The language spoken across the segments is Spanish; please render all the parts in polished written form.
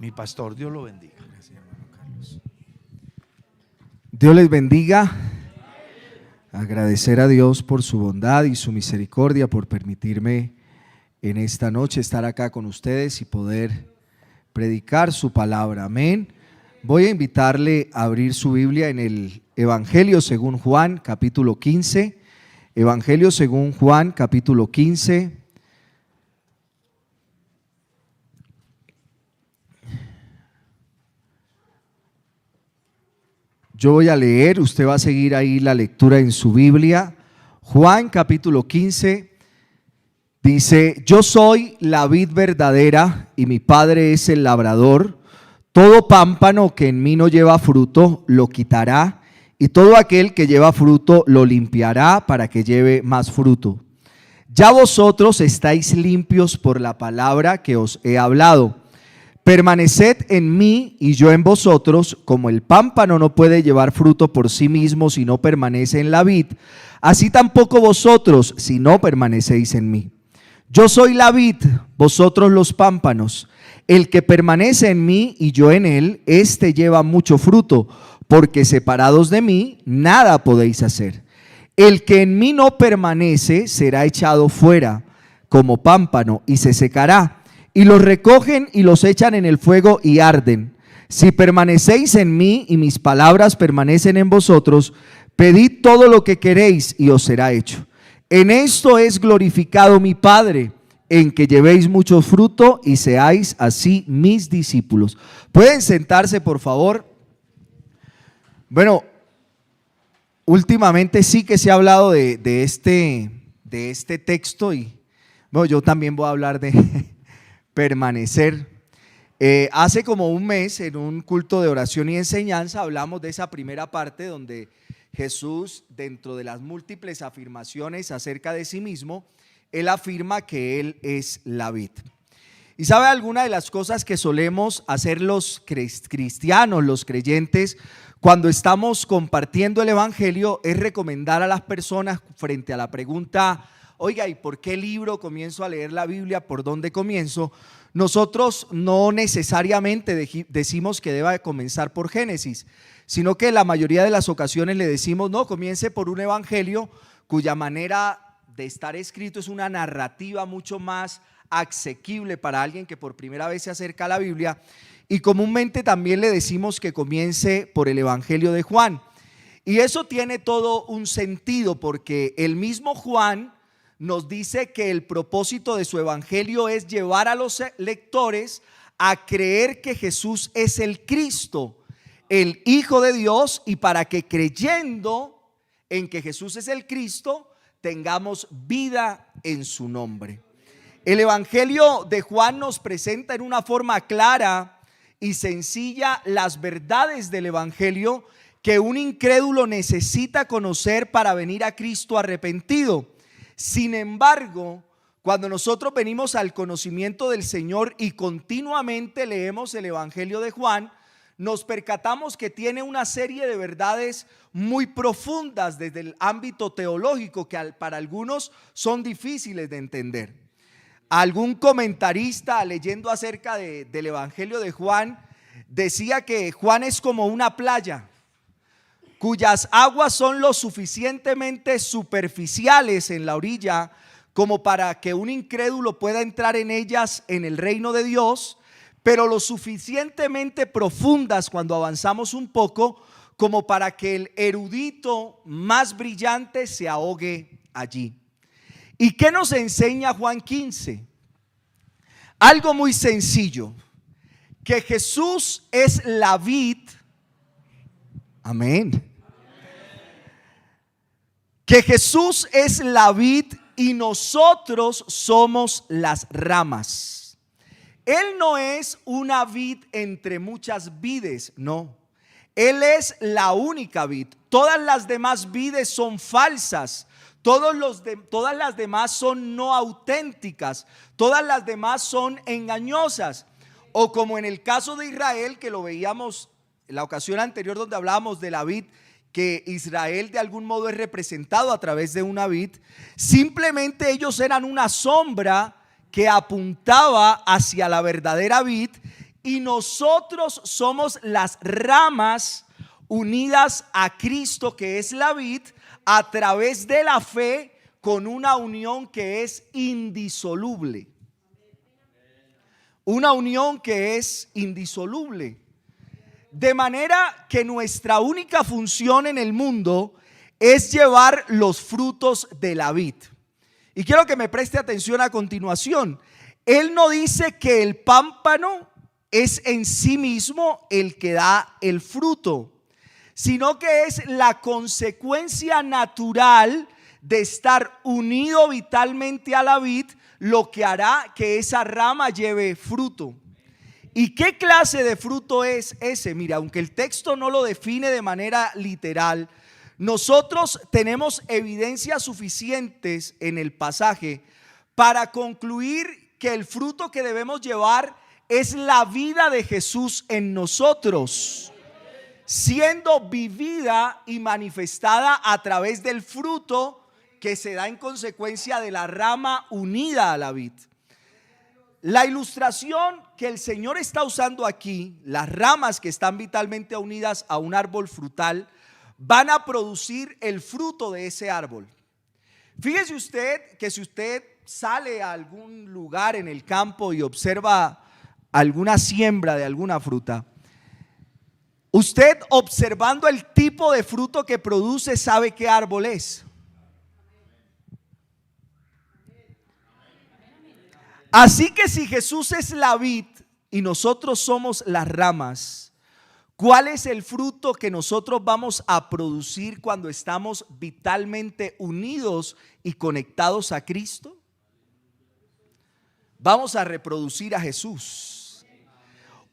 Mi pastor, Dios lo bendiga. Gracias, hermano Carlos. Dios les bendiga. Agradecer a Dios por su bondad y su misericordia, por permitirme en esta noche estar acá con ustedes y poder predicar su palabra. Amén. Voy a invitarle a abrir su Biblia en el Evangelio según Juan, capítulo 15. Evangelio según Juan, capítulo 15. Yo voy a leer, usted va a seguir ahí la lectura en su Biblia. Juan capítulo 15 dice: yo soy la vid verdadera y mi Padre es el labrador. Todo pámpano que en mí no lleva fruto lo quitará, y todo aquel que lleva fruto lo limpiará para que lleve más fruto. Ya vosotros estáis limpios por la palabra que os he hablado. Permaneced en mí y yo en vosotros, como el pámpano no puede llevar fruto por sí mismo si no permanece en la vid, así tampoco vosotros si no permanecéis en mí. Yo soy la vid, vosotros los pámpanos. El que permanece en mí y yo en él, éste lleva mucho fruto, porque separados de mí nada podéis hacer. El que en mí no permanece será echado fuera como pámpano y se secará. Y los recogen y los echan en el fuego y arden. Si permanecéis en mí y mis palabras permanecen en vosotros, pedid todo lo que queréis y os será hecho. En esto es glorificado mi Padre, en que llevéis mucho fruto y seáis así mis discípulos. ¿Pueden sentarse, por favor? Bueno, últimamente sí que se ha hablado de este texto y bueno, yo también voy a hablar de permanecer. Hace como un mes, en un culto de oración y enseñanza, hablamos de esa primera parte donde Jesús, dentro de las múltiples afirmaciones acerca de sí mismo, Él afirma que Él es la vid. Y sabe, alguna de las cosas que solemos hacer los cristianos, los creyentes, cuando estamos compartiendo el evangelio, es recomendar a las personas frente a la pregunta: oiga, ¿y por qué libro comienzo a leer la Biblia? ¿Por dónde comienzo? Nosotros no necesariamente decimos que deba comenzar por Génesis, sino que la mayoría de las ocasiones le decimos: no, comience por un evangelio cuya manera de estar escrito es una narrativa mucho más asequible para alguien que por primera vez se acerca a la Biblia. Y comúnmente también le decimos que comience por el Evangelio de Juan. Y eso tiene todo un sentido, porque el mismo Juan nos dice que el propósito de su evangelio es llevar a los lectores a creer que Jesús es el Cristo, el Hijo de Dios, y para que, creyendo en que Jesús es el Cristo, tengamos vida en su nombre. El evangelio de Juan nos presenta en una forma clara y sencilla las verdades del evangelio que un incrédulo necesita conocer para venir a Cristo arrepentido. Sin embargo, cuando nosotros venimos al conocimiento del Señor y continuamente leemos el Evangelio de Juan, nos percatamos que tiene una serie de verdades muy profundas desde el ámbito teológico que para algunos son difíciles de entender. Algún comentarista, leyendo acerca del Evangelio de Juan, decía que Juan es como una playa cuyas aguas son lo suficientemente superficiales en la orilla como para que un incrédulo pueda entrar en ellas en el reino de Dios, pero lo suficientemente profundas cuando avanzamos un poco como para que el erudito más brillante se ahogue allí. ¿Y qué nos enseña Juan 15? Algo muy sencillo: que Jesús es la vid. Amén. Que Jesús es la vid y nosotros somos las ramas. Él no es una vid entre muchas vides, no. Él es la única vid. Todas las demás vides son falsas. Todas las demás son no auténticas. Todas las demás son engañosas. O como en el caso de Israel, que lo veíamos en la ocasión anterior donde hablábamos de la vid, que Israel de algún modo es representado a través de una vid. Simplemente ellos eran una sombra que apuntaba hacia la verdadera vid, y nosotros somos las ramas unidas a Cristo, que es la vid, a través de la fe, con una unión que es indisoluble. Una unión que es indisoluble. De manera que nuestra única función en el mundo es llevar los frutos de la vid. Y quiero que me preste atención a continuación. Él no dice que el pámpano es en sí mismo el que da el fruto, sino que es la consecuencia natural de estar unido vitalmente a la vid, lo que hará que esa rama lleve fruto. ¿Y qué clase de fruto es ese? Mira, aunque el texto no lo define de manera literal, nosotros tenemos evidencias suficientes en el pasaje para concluir que el fruto que debemos llevar es la vida de Jesús en nosotros, siendo vivida y manifestada a través del fruto que se da en consecuencia de la rama unida a la vid. La ilustración que el Señor está usando aquí, las ramas que están vitalmente unidas a un árbol frutal, van a producir el fruto de ese árbol. Fíjese usted que si usted sale a algún lugar en el campo y observa alguna siembra de alguna fruta, usted, observando el tipo de fruto que produce, sabe qué árbol es. Así que si Jesús es la vid y nosotros somos las ramas, ¿cuál es el fruto que nosotros vamos a producir cuando estamos vitalmente unidos y conectados a Cristo? Vamos a reproducir a Jesús.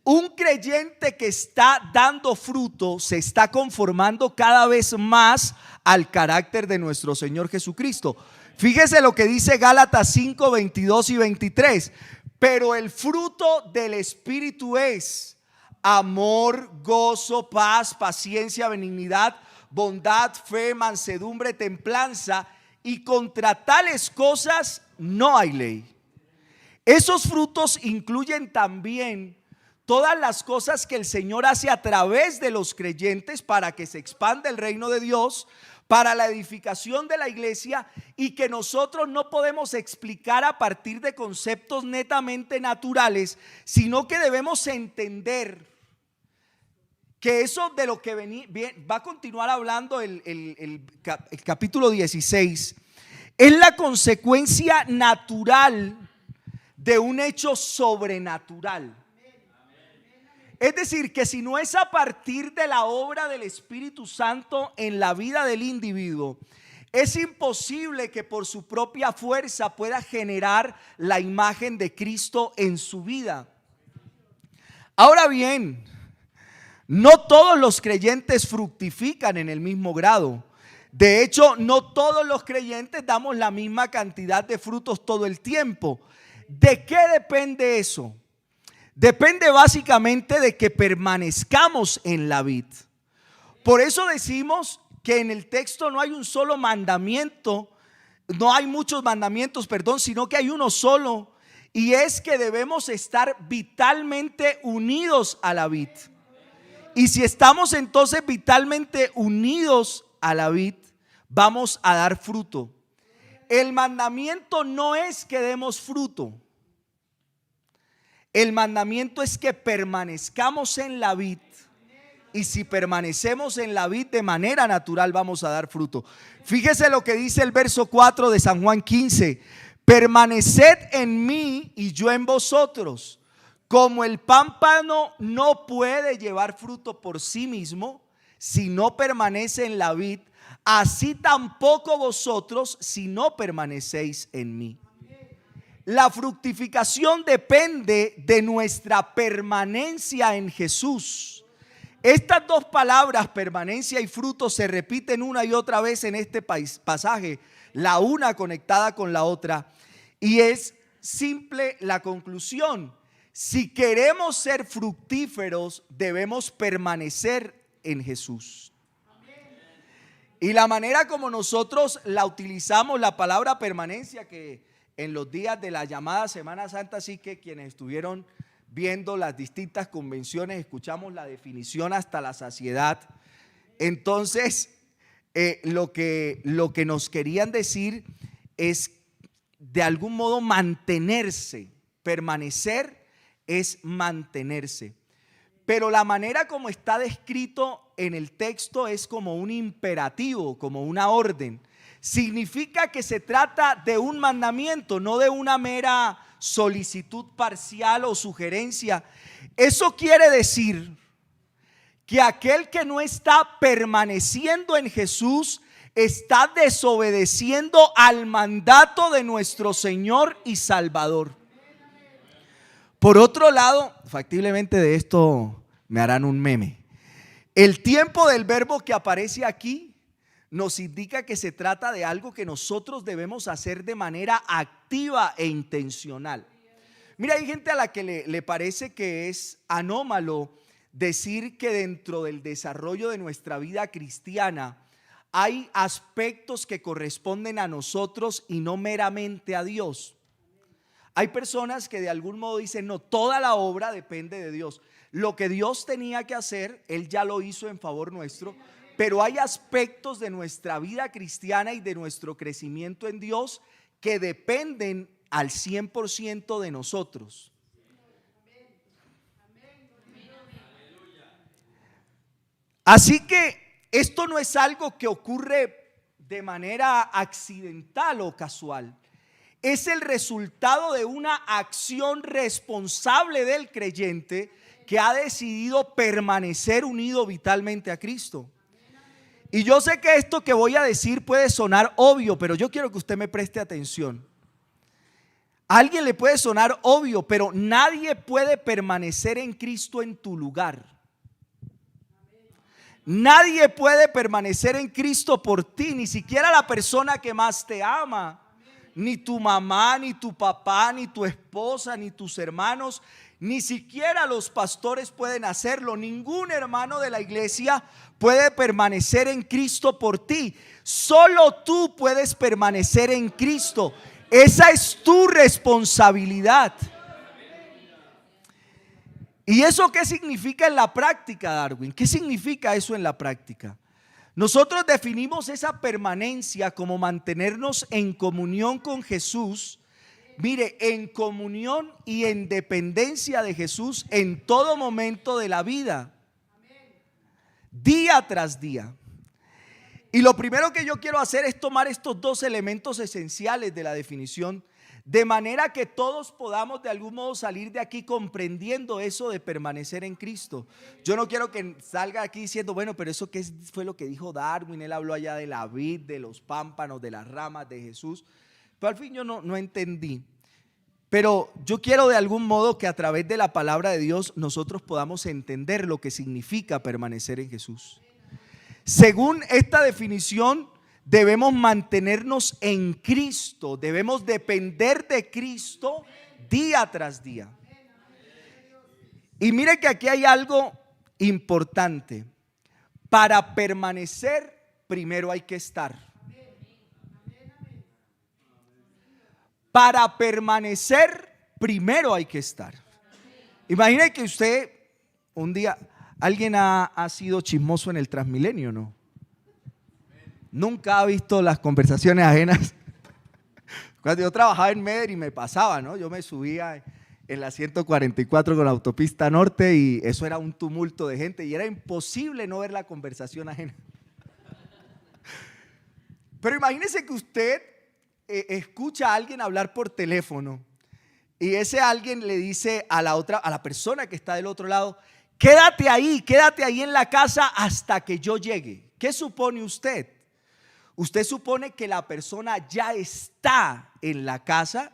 Un creyente que está dando fruto se está conformando cada vez más al carácter de nuestro Señor Jesucristo. Fíjese lo que dice Gálatas 5, 22 y 23. Pero el fruto del Espíritu es amor, gozo, paz, paciencia, benignidad, bondad, fe, mansedumbre, templanza, y contra tales cosas no hay ley. Esos frutos incluyen también todas las cosas que el Señor hace a través de los creyentes para que se expanda el reino de Dios, para la edificación de la iglesia, y que nosotros no podemos explicar a partir de conceptos netamente naturales, sino que debemos entender que eso de lo que va a continuar hablando el capítulo 16 es la consecuencia natural de un hecho sobrenatural. Es decir, que si no es a partir de la obra del Espíritu Santo en la vida del individuo, es imposible que por su propia fuerza pueda generar la imagen de Cristo en su vida. Ahora bien, no todos los creyentes fructifican en el mismo grado. De hecho, no todos los creyentes damos la misma cantidad de frutos todo el tiempo. ¿De qué depende eso? Depende básicamente de que permanezcamos en la vid. Por eso decimos que en el texto no hay un solo mandamiento, no hay muchos mandamientos, sino que hay uno solo, y es que debemos estar vitalmente unidos a la vid. Y si estamos entonces vitalmente unidos a la vid, vamos a dar fruto. El mandamiento no es que demos fruto. El mandamiento es que permanezcamos en la vid, y si permanecemos en la vid de manera natural vamos a dar fruto. Fíjese lo que dice el verso 4 de San Juan 15: permaneced en mí y yo en vosotros. Como el pámpano no puede llevar fruto por sí mismo si no permanece en la vid, así tampoco vosotros si no permanecéis en mí. La fructificación depende de nuestra permanencia en Jesús. Estas dos palabras, permanencia y fruto, se repiten una y otra vez en este pasaje, la una conectada con la otra, y es simple la conclusión: si queremos ser fructíferos, debemos permanecer en Jesús. Y la manera como nosotros la utilizamos, la palabra permanencia, que en los días de la llamada Semana Santa, sí que quienes estuvieron viendo las distintas convenciones, escuchamos la definición hasta la saciedad. Entonces, lo que nos querían decir es de algún modo mantenerse, permanecer es mantenerse. Pero la manera como está descrito en el texto es como un imperativo, como una orden. Significa que se trata de un mandamiento, no de una mera solicitud parcial o sugerencia. Eso quiere decir que aquel que no está permaneciendo en Jesús está desobedeciendo al mandato de nuestro Señor y Salvador. Por otro lado, factiblemente de esto me harán un meme. El tiempo del verbo que aparece aquí nos indica que se trata de algo que nosotros debemos hacer de manera activa e intencional. Mira, hay gente a la que le parece que es anómalo decir que dentro del desarrollo de nuestra vida cristiana hay aspectos que corresponden a nosotros y no meramente a Dios. Hay personas que de algún modo dicen, no, toda la obra depende de Dios. Lo que Dios tenía que hacer, Él ya lo hizo en favor nuestro, pero hay aspectos de nuestra vida cristiana y de nuestro crecimiento en Dios que dependen al 100% de nosotros. Así que esto no es algo que ocurre de manera accidental o casual. Es el resultado de una acción responsable del creyente que ha decidido permanecer unido vitalmente a Cristo. Y yo sé que esto que voy a decir puede sonar obvio, pero yo quiero que usted me preste atención. A alguien le puede sonar obvio, pero nadie puede permanecer en Cristo en tu lugar. Nadie puede permanecer en Cristo por ti, ni siquiera la persona que más te ama. Ni tu mamá, ni tu papá, ni tu esposa, ni tus hermanos, ni siquiera los pastores pueden hacerlo. Ningún hermano de la iglesia puede permanecer en Cristo por ti. Solo tú puedes permanecer en Cristo. Esa es tu responsabilidad. ¿Y eso qué significa en la práctica, Darwin? ¿Qué significa eso en la práctica? Nosotros definimos esa permanencia como mantenernos en comunión con Jesús. Mire, en comunión y en dependencia de Jesús en todo momento de la vida, día tras día. Y lo primero que yo quiero hacer es tomar estos dos elementos esenciales de la definición, de manera que todos podamos de algún modo salir de aquí comprendiendo eso de permanecer en Cristo. Yo no quiero que salga aquí diciendo, bueno, pero eso qué fue lo que dijo Darwin. Él habló allá de la vid, de los pámpanos, de las ramas, de Jesús. Pero al fin yo no entendí. Pero yo quiero de algún modo que a través de la palabra de Dios nosotros podamos entender lo que significa permanecer en Jesús. Según esta definición, debemos mantenernos en Cristo, debemos depender de Cristo día tras día. Y mire que aquí hay algo importante. Para permanecer, primero hay que estar. Para permanecer, primero hay que estar. Imagine que usted un día, alguien ha sido chismoso en el Transmilenio, ¿no? Nunca ha visto las conversaciones ajenas. Cuando yo trabajaba en Meder y me pasaba, ¿no? Yo me subía en la 144 con la autopista norte y eso era un tumulto de gente y era imposible no ver la conversación ajena. Pero imagínese que usted escucha a alguien hablar por teléfono y ese alguien le dice a la persona que está del otro lado, quédate ahí en la casa hasta que yo llegue. ¿Qué supone usted? Usted supone que la persona ya está en la casa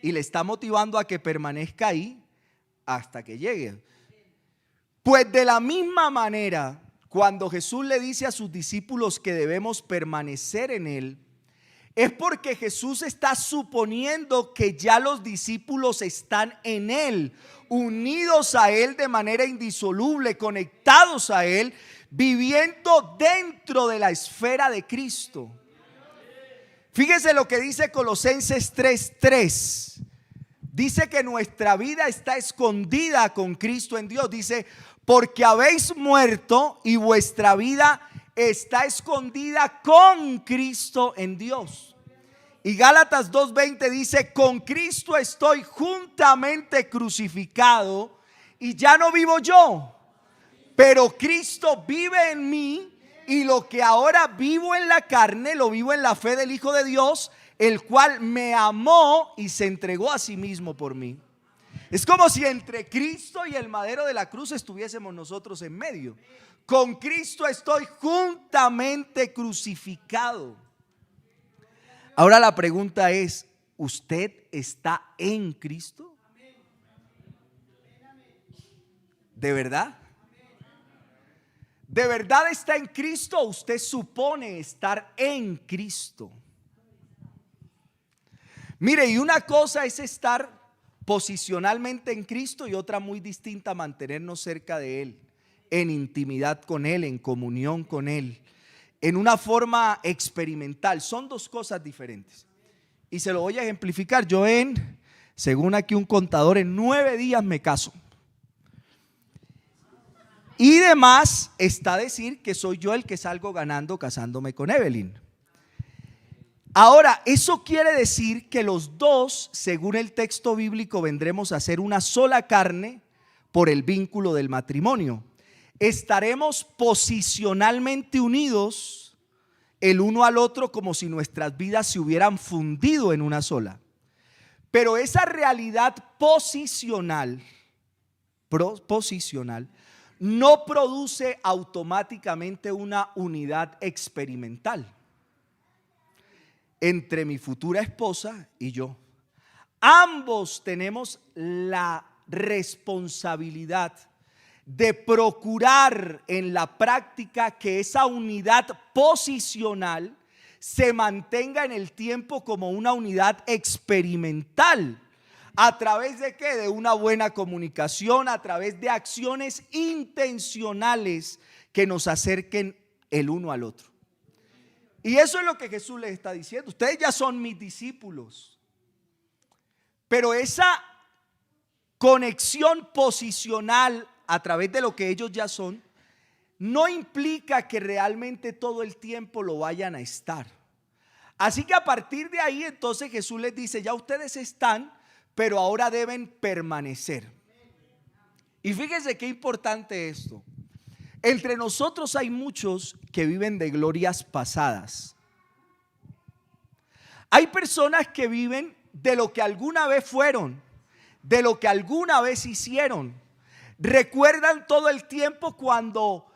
y le está motivando a que permanezca ahí hasta que llegue. Pues de la misma manera, cuando Jesús le dice a sus discípulos que debemos permanecer en Él, es porque Jesús está suponiendo que ya los discípulos están en Él, unidos a Él de manera indisoluble, conectados a Él, viviendo dentro de la esfera de Cristo. Fíjese lo que dice Colosenses 3:3. Dice que nuestra vida está escondida con Cristo en Dios. Dice, porque habéis muerto y vuestra vida está escondida con Cristo en Dios. Y Gálatas 2:20 dice, con Cristo estoy juntamente crucificado y ya no vivo yo, pero Cristo vive en mí, y lo que ahora vivo en la carne, lo vivo en la fe del Hijo de Dios, el cual me amó y se entregó a sí mismo por mí. Es como si entre Cristo y el madero de la cruz estuviésemos nosotros en medio. Con Cristo estoy juntamente crucificado. Ahora la pregunta es, ¿usted está en Cristo? ¿De verdad? ¿De verdad está en Cristo o usted supone estar en Cristo? Mire, y una cosa es estar posicionalmente en Cristo y otra muy distinta, mantenernos cerca de Él, en intimidad con Él, en comunión con Él, en una forma experimental. Son dos cosas diferentes. Y se lo voy a ejemplificar. Yo según aquí un contador, en 9 días me caso. Y demás está decir que soy yo el que salgo ganando casándome con Evelyn. Ahora, eso quiere decir que los dos, según el texto bíblico, vendremos a ser una sola carne por el vínculo del matrimonio. Estaremos posicionalmente unidos el uno al otro como si nuestras vidas se hubieran fundido en una sola. Pero esa realidad posicional no produce automáticamente una unidad experimental entre mi futura esposa y yo. Ambos tenemos la responsabilidad de procurar en la práctica que esa unidad posicional se mantenga en el tiempo como una unidad experimental. ¿A través de qué? De una buena comunicación, a través de acciones intencionales que nos acerquen el uno al otro. Y eso es lo que Jesús les está diciendo. Ustedes ya son mis discípulos, pero esa conexión posicional a través de lo que ellos ya son no implica que realmente todo el tiempo lo vayan a estar. Así que a partir de ahí entonces Jesús les dice, ya ustedes están, pero ahora deben permanecer. Y fíjense qué importante esto. Entre nosotros hay muchos que viven de glorias pasadas. Hay personas que viven de lo que alguna vez fueron, de lo que alguna vez hicieron. Recuerdan todo el tiempo cuando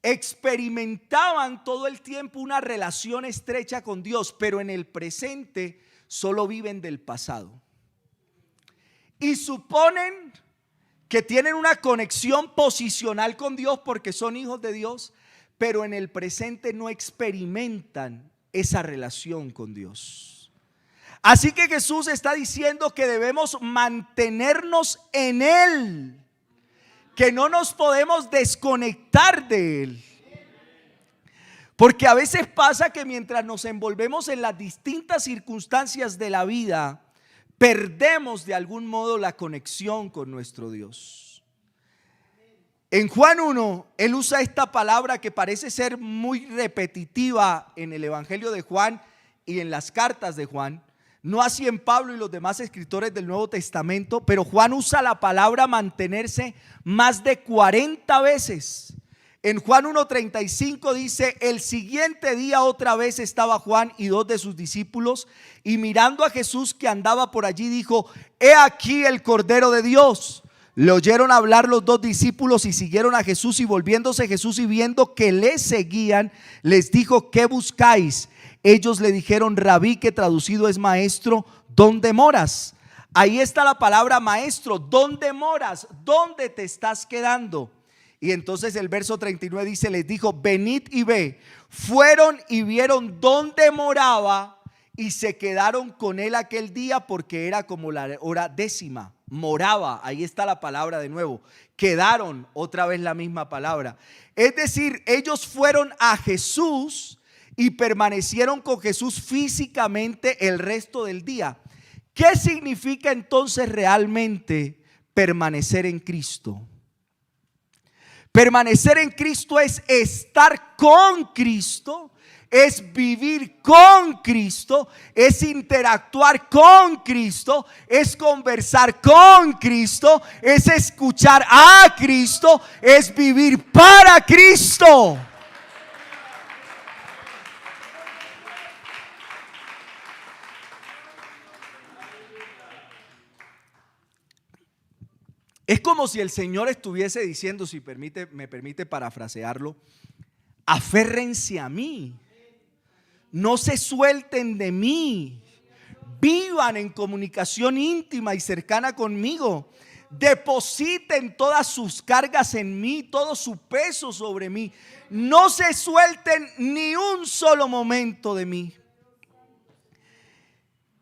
experimentaban todo el tiempo una relación estrecha con Dios, pero en el presente solo viven del pasado. Y suponen que tienen una conexión posicional con Dios porque son hijos de Dios, pero en el presente no experimentan esa relación con Dios. Así que Jesús está diciendo que debemos mantenernos en Él, que no nos podemos desconectar de Él. Porque a veces pasa que mientras nos envolvemos en las distintas circunstancias de la vida, perdemos de algún modo la conexión con nuestro Dios. En Juan 1, él usa esta palabra que parece ser muy repetitiva en el Evangelio de Juan y en las cartas de Juan. No así en Pablo y los demás escritores del Nuevo Testamento, pero Juan usa la palabra mantenerse más de 40 veces. En Juan 1:35 dice, el siguiente día otra vez estaba Juan y 2 de sus discípulos, y mirando a Jesús que andaba por allí dijo, he aquí el Cordero de Dios. Le oyeron hablar los 2 discípulos y siguieron a Jesús, y volviéndose Jesús y viendo que le seguían, les dijo, ¿qué buscáis? Ellos le dijeron, Rabí, que traducido es maestro, ¿dónde moras? Ahí está la palabra maestro, ¿dónde moras? ¿Dónde te estás quedando? Y entonces el verso 39 dice, les dijo, venid y ve. Fueron y vieron dónde moraba y se quedaron con él aquel día porque era como la hora 10:00. Moraba, ahí está la palabra de nuevo. Quedaron, otra vez la misma palabra. Es decir, ellos fueron a Jesús y permanecieron con Jesús físicamente el resto del día. ¿Qué significa entonces realmente permanecer en Cristo? Permanecer en Cristo es estar con Cristo, es vivir con Cristo, es interactuar con Cristo, es conversar con Cristo, es escuchar a Cristo, es vivir para Cristo. Es como si el Señor estuviese diciendo, si me permite parafrasearlo, aférrense a mí, no se suelten de mí, vivan en comunicación íntima y cercana conmigo, depositen todas sus cargas en mí, todo su peso sobre mí, no se suelten ni un solo momento de mí.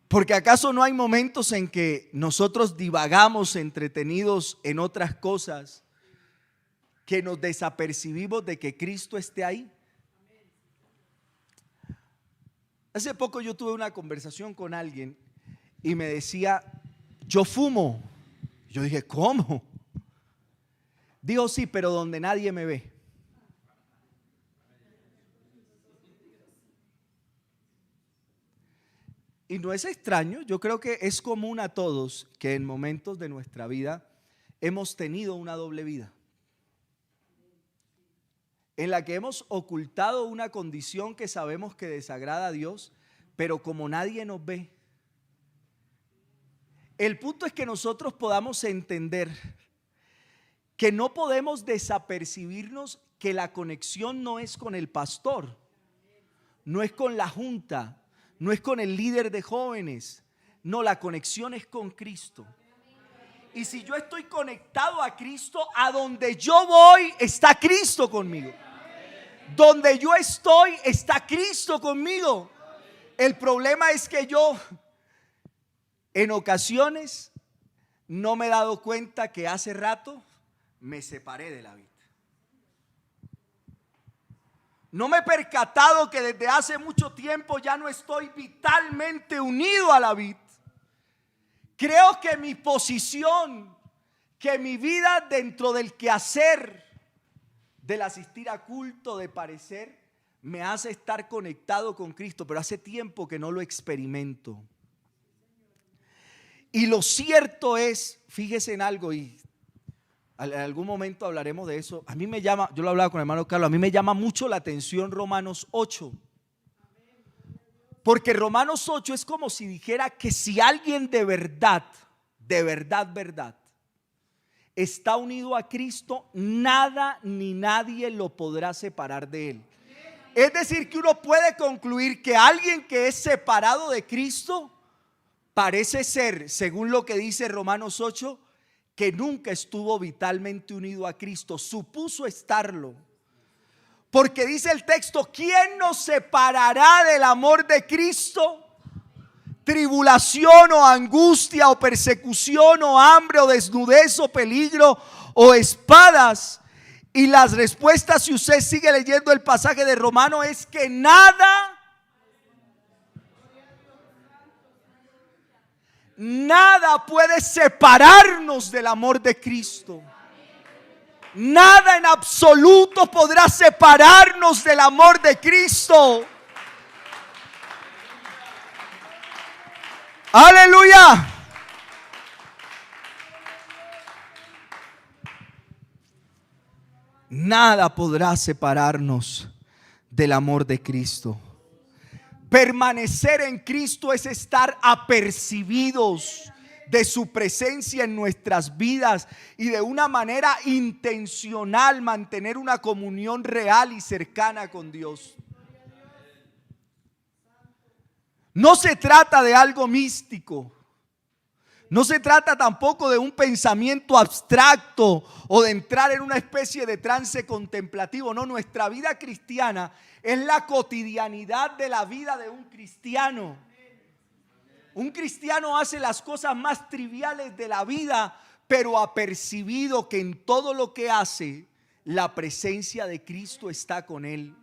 Porque ¿acaso no hay momentos en que nosotros divagamos entretenidos en otras cosas que nos desapercibimos de que Cristo esté ahí? Hace poco yo tuve una conversación con alguien y me decía, yo fumo. Yo dije, ¿cómo? Dijo, sí, pero donde nadie me ve. Y no es extraño, yo creo que es común a todos que en momentos de nuestra vida hemos tenido una doble vida, en la que hemos ocultado una condición que sabemos que desagrada a Dios, pero como nadie nos ve. El punto es que nosotros podamos entender que no podemos desapercibirnos que la conexión no es con el pastor, no es con la junta, no es con el líder de jóvenes, no, la conexión es con Cristo. Y si yo estoy conectado a Cristo, a donde yo voy está Cristo conmigo. Donde yo estoy está Cristo conmigo. El problema es que yo en ocasiones no me he dado cuenta que hace rato me separé de la vida. No me he percatado que desde hace mucho tiempo ya no estoy vitalmente unido a la vid. Creo que mi posición, que mi vida dentro del quehacer, del asistir a culto, de parecer, me hace estar conectado con Cristo, pero hace tiempo que no lo experimento. Y lo cierto es, fíjese en algo y en algún momento hablaremos de eso. A mí me llama, yo lo hablaba con el hermano Carlos, a mí me llama mucho la atención Romanos 8. Porque Romanos 8 es como si dijera que si alguien de verdad, está unido a Cristo, nada ni nadie lo podrá separar de él. Es decir, que uno puede concluir que alguien que es separado de Cristo parece ser, según lo que dice Romanos 8, que nunca estuvo vitalmente unido a Cristo, supuso estarlo. Porque dice el texto, ¿quién nos separará del amor de Cristo? Tribulación o angustia o persecución o hambre o desnudez o peligro o espadas. Y las respuestas, si usted sigue leyendo el pasaje de Romano, es que nada puede separarnos del amor de Cristo. Nada en absoluto podrá separarnos del amor de Cristo. Aleluya. Nada podrá separarnos del amor de Cristo. Permanecer en Cristo es estar apercibidos de su presencia en nuestras vidas y de una manera intencional mantener una comunión real y cercana con Dios. No se trata de algo místico. No se trata tampoco de un pensamiento abstracto o de entrar en una especie de trance contemplativo. No, nuestra vida cristiana es la cotidianidad de la vida de un cristiano. Un cristiano hace las cosas más triviales de la vida, pero apercibido que en todo lo que hace, la presencia de Cristo está con él.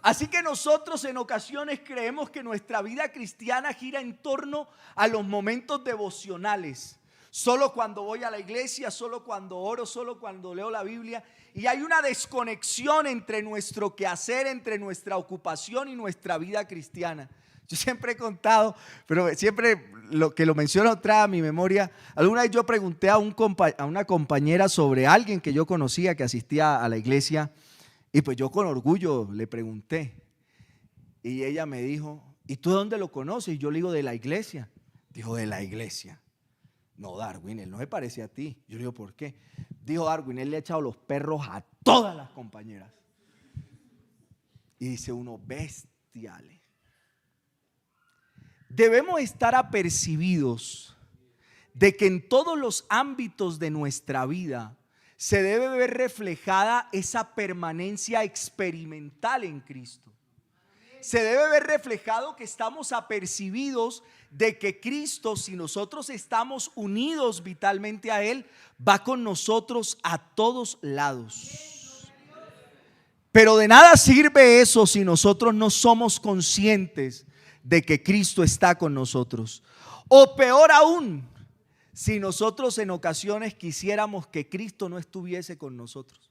Así que nosotros en ocasiones creemos que nuestra vida cristiana gira en torno a los momentos devocionales. Solo cuando voy a la iglesia, solo cuando oro, solo cuando leo la Biblia. Y hay una desconexión entre nuestro quehacer, entre nuestra ocupación y nuestra vida cristiana. Yo siempre he contado, pero siempre lo menciono trae a mi memoria. Alguna vez yo pregunté a una compañera sobre alguien que yo conocía que asistía a la iglesia. Y pues yo con orgullo le pregunté. Y ella me dijo, ¿y tú de dónde lo conoces? Y yo le digo, de la iglesia. Dijo, de la iglesia. No, Darwin, él no se parece a ti. Yo le digo, ¿por qué? Dijo Darwin, él le ha echado los perros a todas las compañeras. Y dice uno, bestiales. Debemos estar apercibidos de que en todos los ámbitos de nuestra vida se debe ver reflejada esa permanencia experimental en Cristo. Se debe ver reflejado que estamos apercibidos de que Cristo, si nosotros estamos unidos vitalmente a Él, va con nosotros a todos lados. Pero de nada sirve eso si nosotros no somos conscientes de que Cristo está con nosotros. O peor aún, si nosotros en ocasiones quisiéramos que Cristo no estuviese con nosotros.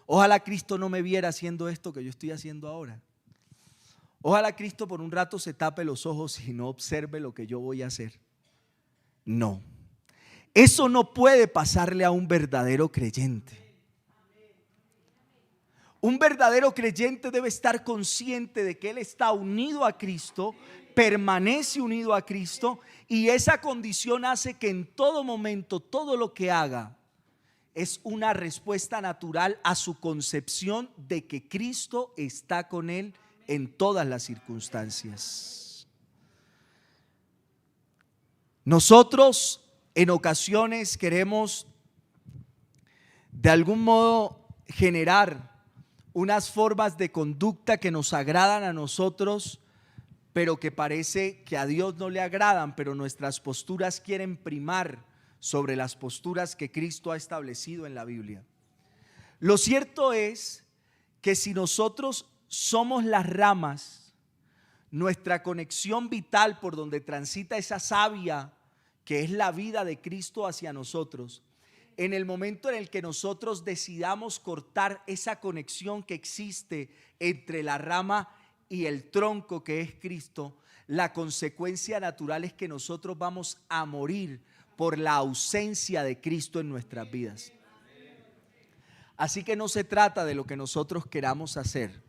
Ojalá Cristo no me viera haciendo esto que yo estoy haciendo ahora. Ojalá Cristo por un rato se tape los ojos y no observe lo que yo voy a hacer. No, eso no puede pasarle a un verdadero creyente. Un verdadero creyente debe estar consciente de que él está unido a Cristo, permanece unido a Cristo, y esa condición hace que en todo momento, todo lo que haga es una respuesta natural a su concepción de que Cristo está con él en todas las circunstancias. Nosotros en ocasiones queremos de algún modo generar unas formas de conducta que nos agradan a nosotros, pero que parece que a Dios no le agradan, pero nuestras posturas quieren primar sobre las posturas que Cristo ha establecido en la Biblia. Lo cierto es que si nosotros somos las ramas, nuestra conexión vital por donde transita esa savia que es la vida de Cristo hacia nosotros, en el momento en el que nosotros decidamos cortar esa conexión que existe entre la rama y el tronco que es Cristo, la consecuencia natural es que nosotros vamos a morir por la ausencia de Cristo en nuestras vidas. Así que no se trata de lo que nosotros queramos hacer,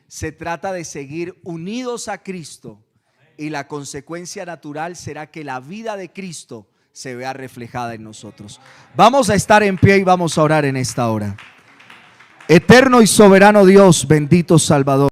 se trata de seguir unidos a Cristo, y la consecuencia natural será que la vida de Cristo se vea reflejada en nosotros. Vamos a estar en pie y vamos a orar en esta hora. Eterno y soberano Dios, bendito Salvador.